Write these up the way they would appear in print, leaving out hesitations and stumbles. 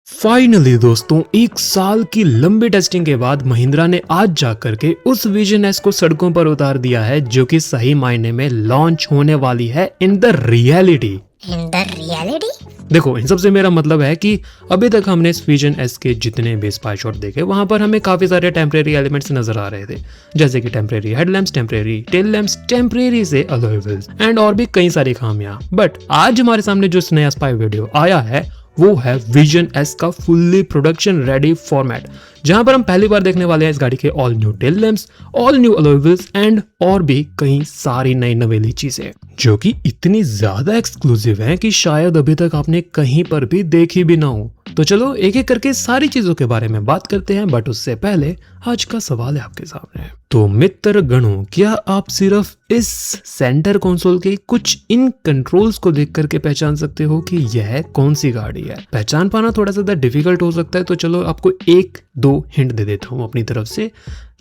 Finally दोस्तों, एक साल की लंबी टेस्टिंग के बाद महिंद्रा ने आज जाकर के उस विजन एस को सड़कों पर उतार दिया है, जो कि सही मायने में लॉन्च होने वाली है इन द रियलिटी। देखो, इन सबसे मेरा मतलब है कि अभी तक हमने इस विजन एस के जितने भी स्पाई शॉट देखे, वहां पर हमें काफी सारे टेम्परेरी एलिमेंट्स नजर आ रहे थे, जैसे कि temporary headlamps, temporary tail lamps, temporary से अलॉय व्हील्स एंड और भी कई सारी खामियां। बट आज हमारे सामने जो नया स्पाई वीडियो आया है वो है विजन एस का फुल्ली प्रोडक्शन रेडी फॉर्मेट, जहां पर हम पहली बार देखने वाले हैं इस गाड़ी के all new tail lamps, all new alloy wheels and और भी कई सारी नई नवेली चीजें, जो कि इतनी ज्यादा एक्सक्लूसिव हैं कि शायद अभी तक आपने कहीं पर भी देखी भी ना हो। तो चलो एक एक करके सारी चीजों के बारे में बात करते हैं, बट उससे पहले आज का सवाल है आपके सामने। तो मित्र गणों, क्या आप सिर्फ इस सेंटर कंसोल के कुछ इन कंट्रोल्स को देख करके पहचान सकते हो कि यह कौन सी गाड़ी है? पहचान पाना थोड़ा सा डिफिकल्ट हो सकता है, तो चलो आपको एक दो हिंट दे देता हूँ अपनी तरफ से।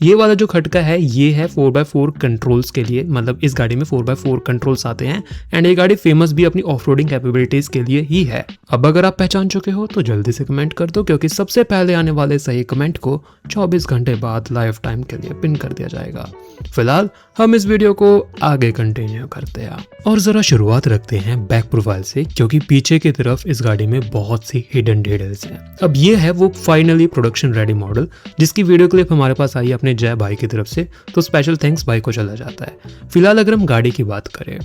ये वाला जो खटका है ये है 4x4 कंट्रोल्स के लिए, मतलब इस गाड़ी में 4x4 कंट्रोल्स आते हैं एंड ये गाड़ी फेमस भी अपनी ऑफ-रोडिंग कैपेबिलिटीज के लिए ही है। अब अगर आप पहचान चुके हो तो जल्दी से कमेंट कर दो, क्योंकि सबसे पहले आने वाले सही कमेंट को 24 घंटे बाद लाइफ टाइम के लिए पिन कर दिया जाएगा। फिलहाल हम इस वीडियो को आगे कंटिन्यू करते हैं और जरा शुरुआत रखते हैं बैक प्रोफाइल से, क्योंकि पीछे की तरफ इस गाड़ी में बहुत सी हिडन डिटेल्स हैं। अब ये है वो फाइनली प्रोडक्शन रेडी मॉडल, जिसकी वीडियो क्लिप हमारे पास आई अपने जय भाई की तरफ से, तो स्पेशल थैंक्स भाई को चला जाता है। फिलहाल अगर हम गाड़ी की बात करें,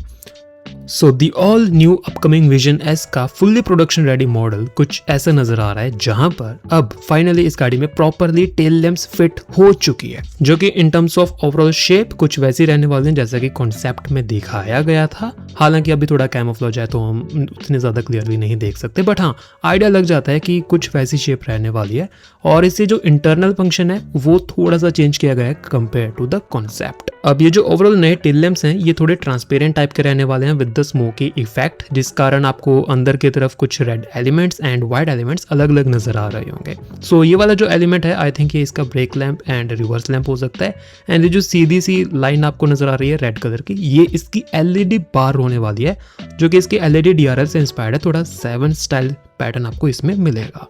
so the all new upcoming Vision S का फुल्ली प्रोडक्शन रेडी मॉडल कुछ ऐसा नजर आ रहा है, जहां पर अब फाइनली इस गाड़ी में प्रॉपरली टेल लैम्प्स फिट हो चुकी है, जो कि इन टर्म्स ऑफ ओवरऑल शेप कुछ वैसी रहने वाली है जैसा कि कॉन्सेप्ट में दिखाया गया था। हालांकि अभी थोड़ा कैमोफ्लेज है तो हम उतने ज्यादा क्लियरली नहीं देख सकते, बट हाँ आइडिया लग जाता है कि कुछ वैसी शेप रहने वाली है। और इससे जो इंटरनल फंक्शन है वो थोड़ा सा चेंज किया गया है कंपेयर टू द कॉन्सेप्ट। अब ये जो ओवरऑल नए टेल लैम्प्स हैं ये थोड़े ट्रांसपेरेंट टाइप के रहने वाले हैं विद द स्मोकी इफेक्ट, जिस कारण आपको अंदर की तरफ कुछ red elements and white elements अलग अलग नजर आ रहे होंगे। सो ये वाला जो एलिमेंट है आई थिंक ये इसका brake lamp and reverse lamp हो सकता है। एंड ये जो सीधी सी लाइन आपको नजर आ रही है रेड कलर की, ये इसकी एलईडी बार होने वाली है, जो कि इसकी एलईडी डीआरएल से इंस्पायर्ड है। थोड़ा 7 स्टाइल पैटर्न आपको इसमें मिलेगा।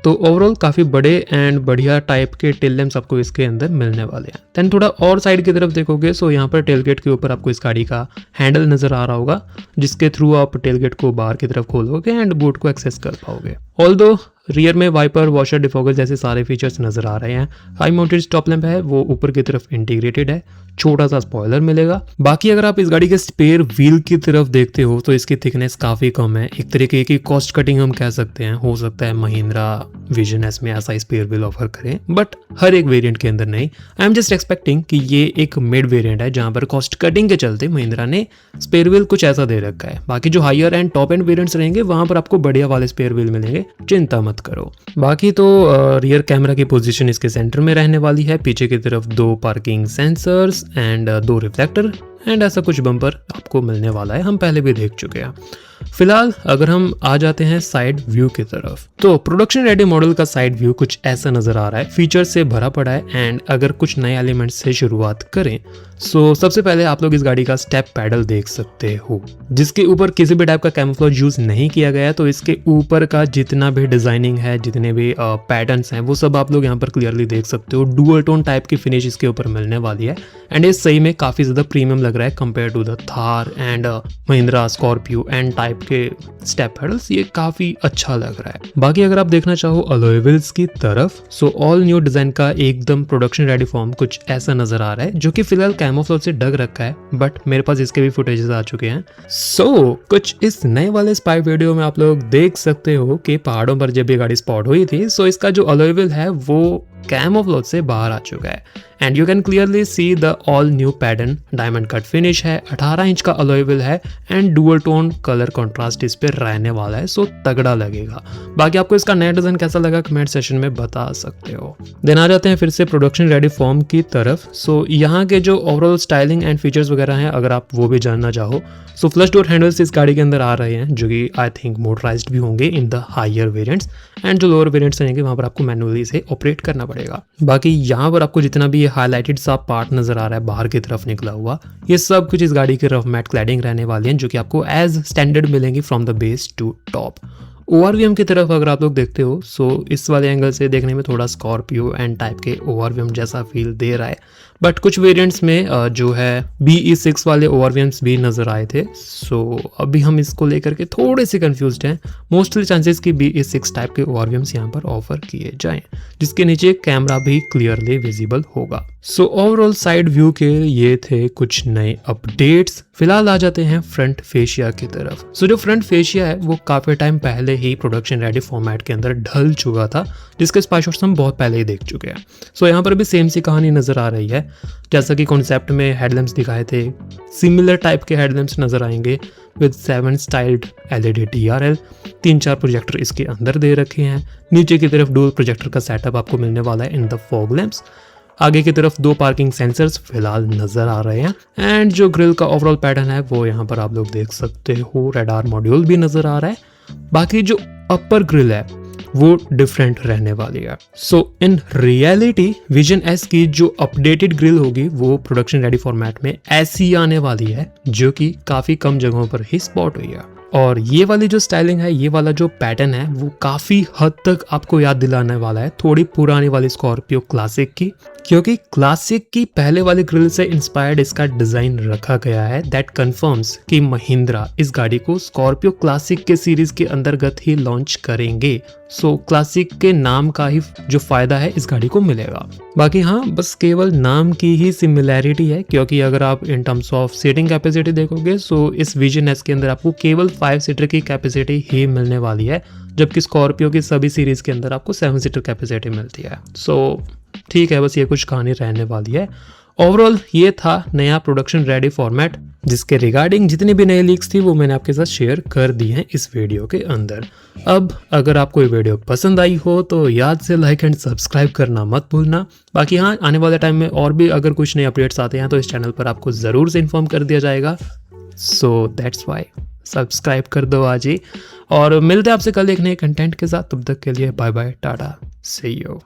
तो ओवरऑल काफ़ी बड़े एंड बढ़िया टाइप के टेल लैम्प्स आपको इसके अंदर मिलने वाले हैं। देन थोड़ा और साइड की तरफ देखोगे सो यहाँ पर टेलगेट के ऊपर आपको इस गाड़ी का हैंडल नज़र आ रहा होगा, जिसके थ्रू आप टेलगेट को बाहर की तरफ खोलोगे एंड बूट को एक्सेस कर पाओगे। ऑल्दो रियर में वाइपर, वॉशर, डिफॉगर जैसे सारे फीचर्स नजर आ रहे हैं। हाई माउंटेड स्टॉप लैंप है वो ऊपर की तरफ इंटीग्रेटेड है, छोटा सा स्पॉइलर मिलेगा। बाकी अगर आप इस गाड़ी के स्पेयर व्हील की तरफ देखते हो तो इसकी थिकनेस काफी कम है, एक तरीके की कॉस्ट कटिंग हम कह सकते हैं। हो सकता है महिंद्रा विजन एस में ऐसा स्पेयर व्हील ऑफर करें, बट हर एक वेरिएंट के अंदर नहीं। आई एम जस्ट एक्सपेक्टिंग कि ये एक मिड वेरिएंट है जहां पर कॉस्ट कटिंग के चलते महिंद्रा ने स्पेयर व्हील कुछ ऐसा दे रखा है। बाकी जो higher end top end variants रहेंगे वहां पर आपको बढ़िया वाले स्पेयर व्हील मिलेंगे, चिंता मत करो। बाकी तो रियर कैमरा की पोजीशन इसके सेंटर में रहने वाली है, पीछे की तरफ 2 parking sensors and 2 reflector and ऐसा कुछ बम्पर आपको मिलने वाला है, हम पहले भी देख चुके हैं। फिलहाल अगर हम आ जाते हैं साइड व्यू की तरफ, तो प्रोडक्शन रेडी मॉडल का साइड व्यू कुछ ऐसा नजर आ रहा है, फीचर से भरा पड़ा है। एंड अगर कुछ नए एलिमेंट्स से शुरुआत करें सो सबसे पहले आप लोग इस गाड़ी का स्टेप पैडल देख सकते हो, जिसके ऊपर किसी भी टाइप का कैमोफ्लेज यूज नहीं किया गया है। तो इसके ऊपर का जितना भी डिजाइनिंग है, जितने भी पैटर्न्स हैं, वो सब आप लोग यहाँ पर क्लियरली देख सकते हो। डुअल टोन टाइप की फिनिश इसके ऊपर मिलने वाली है एंड ये सही में काफी ज्यादा प्रीमियम लग रहा है compare to the Thar and Mahindra Scorpio and type के स्टेप पैडल्स। ये काफी अच्छा लग रहा है। बाकी अगर आप देखना चाहो अलॉय व्हील्स की तरफ, सो ऑल न्यू डिजाइन का एकदम प्रोडक्शन रेडी फॉर्म कुछ ऐसा नजर आ रहा है, जो कि फिलहाल कैमोफ्लेज से ढक रखा है, बट मेरे पास इसके भी फुटेजेस आ चुके हैं। सो कुछ इस नए वाले स्पाई वीडियो में आप लोग देख सकते हो कि पहाड़ों पर जब ये गाड़ी स्पॉट हुई थी सो इसका जो अलॉय व्हील है वो कैमोफ्लेज से बाहर आ चुका है and you can clearly see the all new pattern. Diamond cut finish है, 18 इंच का अलॉय व्हील है and dual tone colour contrast इस पे रहने वाला है, सो तगड़ा लगेगा। बाकी आपको इसका नया डिजाइन कैसा लगा कमेंट सेशन में बता सकते हो। देन आ जाते हैं फिर से प्रोडक्शन रेडी फॉर्म की तरफ। सो यहाँ के जो ओवरऑल स्टाइलिंग एंड फीचर्स वगैरह हैं, अगर आप वो भी जानना चाहो सो फ्लश डोर हैंडल्स इस गाड़ी के अंदर आ रहे हैं, जो कि आई थिंक मोटराइज्ड भी होंगे in the higher variants and जो लोअर वेरिएंट्स रहेंगे वहां पर आपको मैनुअली से ऑपरेट करना पड़ेगा। बाकी यहाँ पर आपको जितना भी हाईलाइटेड सा पार्ट नजर आ रहा है बाहर की तरफ निकला हुआ, ये सब कुछ इस गाड़ी की रफ मैट क्लैडिंग रहने वाली है, जो कि आपको एज स्टैंडर्ड मिलेंगी from the base to top. ORVM की तरफ अगर आप लोग देखते हो सो इस वाले एंगल से देखने में थोड़ा स्कॉर्पियो एंड टाइप के ओआरवीएम जैसा फील दे रहा है, बट कुछ वेरिएंट्स में जो है BE6 वाले ओआरवीएम्स भी नज़र आए थे। सो अभी हम इसको लेकर के थोड़े से कंफ्यूज्ड हैं। मोस्टली चांसेस कि BE6 टाइप के ओआरवीएम्स यहाँ पर ऑफर किए जाएं, जिसके नीचे कैमरा भी क्लियरली विजिबल होगा। सो ओवरऑल साइड व्यू के ये थे कुछ नए अपडेट्स। फिलहाल आ जाते हैं फ्रंट फेशिया की तरफ। सो जो फ्रंट फेशिया है वो काफ़ी टाइम पहले ही प्रोडक्शन रेडी फॉर्मेट के अंदर ढल चुका था, जिसके स्पाई शॉट्स हम बहुत पहले ही देख चुके हैं। सो यहाँ पर भी सेम सी कहानी नज़र आ रही है। जैसा कि कॉन्सेप्ट में हेडलैम्प्स दिखाए थे, सिमिलर टाइप के हेडलैम्प्स नज़र आएंगे with 7 styled LED DRL। 3-4 projector इसके अंदर दे रखे हैं। नीचे की तरफ डुअल प्रोजेक्टर का सेटअप आपको मिलने वाला है इन द फॉग लैंप्स। आगे की तरफ 2 पार्किंग सेंसर्स फिलहाल नज़र आ रहे हैं। एंड जो ग्रिल का ओवरऑल पैटर्न है वो यहाँ पर आप लोग देख सकते हो। रडार मॉड्यूल भी नज़र आ रहा है। बाकी जो अपर ग्रिल है वो डिफरेंट रहने वाली है। सो इन रियलिटी विजन एस की जो अपडेटेड ग्रिल होगी वो प्रोडक्शन रेडी फॉर्मेट में ऐसी आने वाली है, जो कि काफ़ी कम जगहों पर ही स्पॉट हुई है। और ये वाली जो स्टाइलिंग है, ये वाला जो पैटर्न है वो काफ़ी हद तक आपको याद दिलाने वाला है थोड़ी पुरानी वाली स्कॉर्पियो क्लासिक की, क्योंकि क्लासिक की पहले वाली ग्रिल से इंस्पायर्ड इसका डिज़ाइन रखा गया है। दैट कंफर्म्स कि महिंद्रा इस गाड़ी को स्कॉर्पियो क्लासिक के सीरीज के अंतर्गत ही लॉन्च करेंगे। सो क्लासिक के नाम का ही जो फायदा है इस गाड़ी को मिलेगा। बाकी हाँ, बस केवल नाम की ही सिमिलैरिटी है, क्योंकि अगर आप in terms of seating capacity देखोगे सो इस विजन एस के अंदर आपको केवल 5 सीटर की कैपेसिटी ही मिलने वाली है, जबकि स्कॉर्पियो की सभी सीरीज के अंदर आपको 7 सीटर कैपेसिटी मिलती है। सो ठीक है, बस ये कुछ कहानी रहने वाली है। ओवरऑल ये था नया प्रोडक्शन रेडी फॉर्मेट, जिसके रिगार्डिंग जितनी भी नई लीक्स थी वो मैंने आपके साथ शेयर कर दी हैं इस वीडियो के अंदर। अब अगर आपको ये वीडियो पसंद आई हो तो याद से लाइक एंड सब्सक्राइब करना मत भूलना। बाकी हाँ, आने वाले टाइम में और भी अगर कुछ नए अपडेट्स आते हैं तो इस चैनल पर आपको ज़रूर से इन्फॉर्म कर दिया जाएगा। सो दैट्स वाई सब्सक्राइब कर दो आज ही, और मिलते हैं आपसे कल एक नए कंटेंट के साथ। तब तक के लिए bye bye, tata, see you.